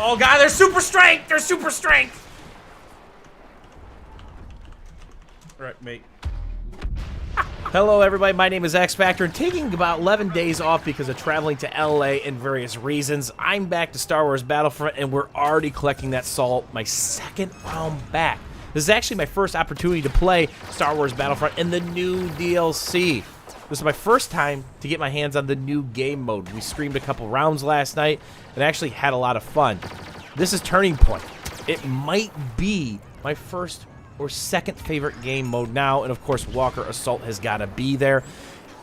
Oh god, they're super strength! They're super strength! Alright, mate. Hello everybody, my name is X Factor, and taking about 11 days off because of traveling to LA and various reasons, I'm back to Star Wars Battlefront, and we're already collecting that salt, my second round back. This is actually my first opportunity to play Star Wars Battlefront in the new DLC. This is my first time to get my hands on the new game mode. We streamed a couple rounds last night and actually had a lot of fun. This is Turning Point. It might be my first or second favorite game mode now, and of course Walker Assault has got to be there.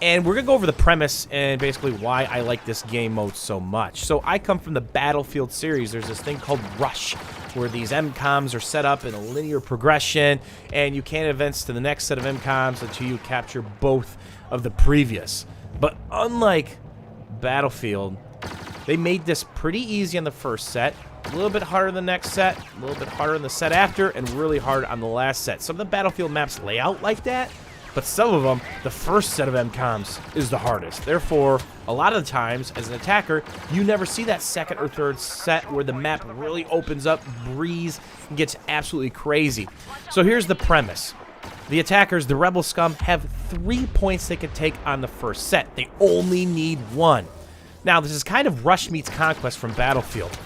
And we're going to go over the premise and basically why I like this game mode so much. So I come from the Battlefield series. There's this thing called Rush, where these MCOMs are set up in a linear progression, and you can't advance to the next set of MCOMs until you capture both of the previous. But unlike Battlefield, they made this pretty easy on the first set, a little bit harder in the next set, a little bit harder in the set after, and really hard on the last set. Some of the Battlefield maps lay out like that, but some of them, the first set of MCOMs is the hardest. Therefore, a lot of the times, as an attacker, you never see that second or third set where the map really opens up, breeze, and gets absolutely crazy. So here's the premise. The attackers, the Rebel Scum, have 3 points they can take on the first set. They only need 1. Now, this is kind of Rush meets Conquest from Battlefield,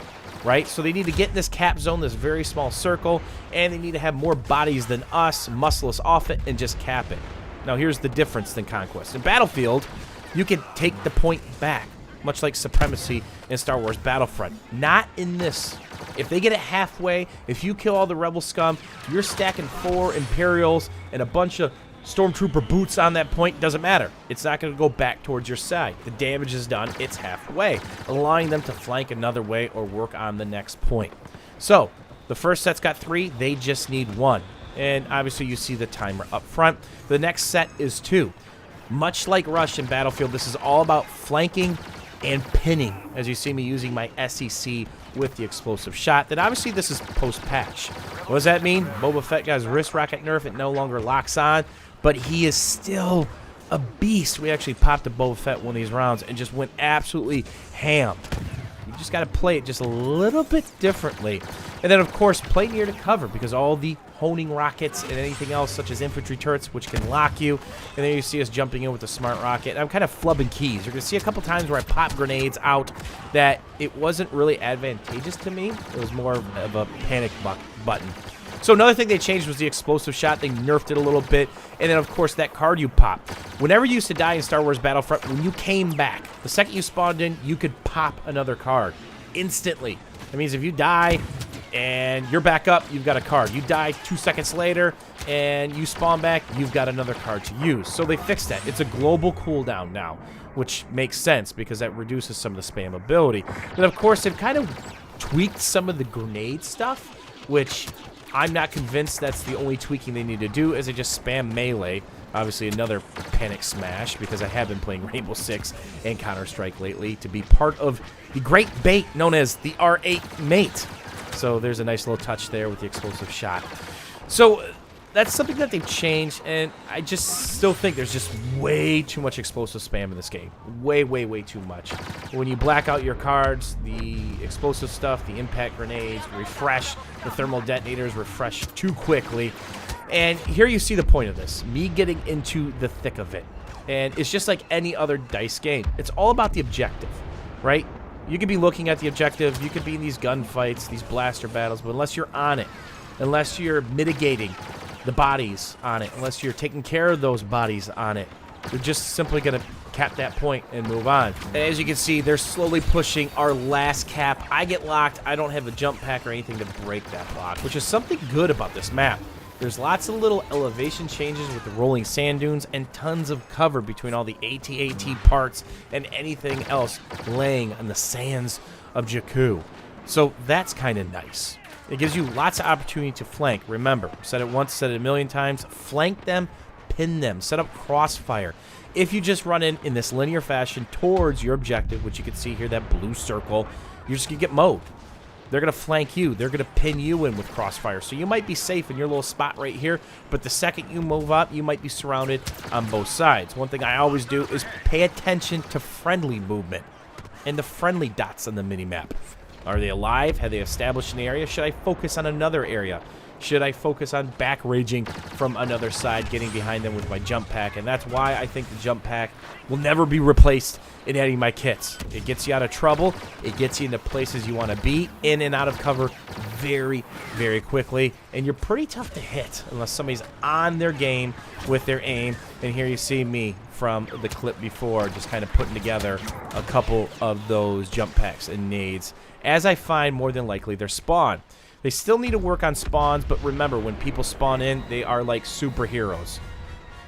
right? So they need to get in this cap zone, this very small circle, and they need to have more bodies than us, muscle us off it, and just cap it. Now, here's the difference than Conquest. In Battlefield, you can take the point back, much like Supremacy in Star Wars Battlefront. Not in this. If they get it halfway, if you kill all the Rebel Scum, you're stacking 4 Imperials and a bunch of Stormtrooper boots on that point. Doesn't matter. It's not going to go back towards your side. The damage is done. It's halfway, allowing them to flank another way or work on the next point. So, the first set's got 3. They just need 1. And obviously you see the timer up front. The next set is 2. Much like Rush in Battlefield, this is all about flanking and pinning, as you see me using my SEC with the explosive shot. Then obviously this is post-patch. What does that mean? Boba Fett got his wrist rocket nerf. It no longer locks on, but he is still a beast. We actually popped a Boba Fett one of these rounds and just went absolutely ham. You just got to play it just a little bit differently. And then, of course, play near to cover, because all the honing rockets and anything else, such as infantry turrets, which can lock you. And then you see us jumping in with the smart rocket. And I'm kind of flubbing keys. You're going to see a couple times where I pop grenades out that it wasn't really advantageous to me. It was more of a panic button. So another thing they changed was the explosive shot. They nerfed it a little bit. And then, of course, that card you pop. Whenever you used to die in Star Wars Battlefront, when you came back, the second you spawned in, you could pop another card instantly. That means if you die and you're back up, you've got a card. You die 2 seconds later and you spawn back, you've got another card to use. So they fixed that. It's a global cooldown now, which makes sense because that reduces some of the spam ability. And, of course, they've kind of tweaked some of the grenade stuff, which I'm not convinced that's the only tweaking they need to do, as they just spam melee. Obviously, another panic smash, because I have been playing Rainbow Six and Counter-Strike lately to be part of the great bait known as the R8 mate. So there's a nice little touch there with the explosive shot. So that's something that they've changed, and I just still think there's just way too much explosive spam in this game. Way, way, way too much. When you black out your cards, the explosive stuff, the impact grenades, refresh, the thermal detonators refresh too quickly. And here you see the point of this, me getting into the thick of it. And it's just like any other DICE game. It's all about the objective, right? You could be looking at the objective, you could be in these gunfights, these blaster battles, but unless you're on it, unless you're mitigating the bodies on it, unless you're taking care of those bodies on it, you're just simply going to cap that point and move on. And as you can see, they're slowly pushing our last cap. I get locked. I don't have a jump pack or anything to break that block, which is something good about this map. There's lots of little elevation changes with the rolling sand dunes and tons of cover between all the AT-AT parts and anything else laying on the sands of Jakku. So that's kind of nice. It gives you lots of opportunity to flank. Remember, said it once, said it a million times, flank them, pin them, set up crossfire. If you just run in this linear fashion towards your objective, which you can see here, that blue circle, you're just going to get mowed. They're going to flank you. They're going to pin you in with crossfire. So you might be safe in your little spot right here, but the second you move up, you might be surrounded on both sides. One thing I always do is pay attention to friendly movement and the friendly dots on the minimap. Are they alive? Have they established an area? Should I focus on another area? Should I focus on back raging from another side, getting behind them with my jump pack? And that's why I think the jump pack will never be replaced in any of my kits. It gets you out of trouble. It gets you into places you want to be, in and out of cover very, very quickly. And you're pretty tough to hit unless somebody's on their game with their aim. And here you see me from the clip before, just kind of putting together a couple of those jump packs and nades. As I find, more than likely, they're spawn. They still need to work on spawns, but remember, when people spawn in, they are like superheroes.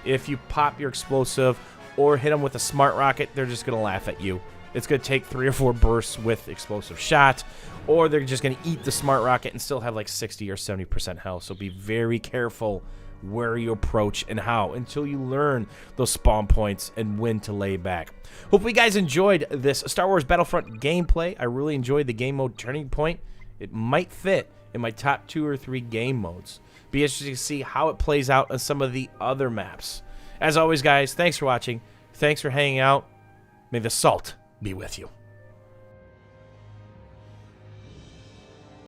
If you pop your explosive or hit them with a smart rocket, they're just going to laugh at you. It's going to take 3 or 4 bursts with explosive shot, or they're just going to eat the smart rocket and still have like 60 or 70% health. So be very careful where you approach and how until you learn those spawn points and when to lay back. Hope you guys enjoyed this Star Wars Battlefront gameplay. I really enjoyed the game mode Turning Point. It might fit in my top 2 or 3 game modes. Be interested to see how it plays out on some of the other maps. As always, guys, thanks for watching. Thanks for hanging out. May the salt be with you.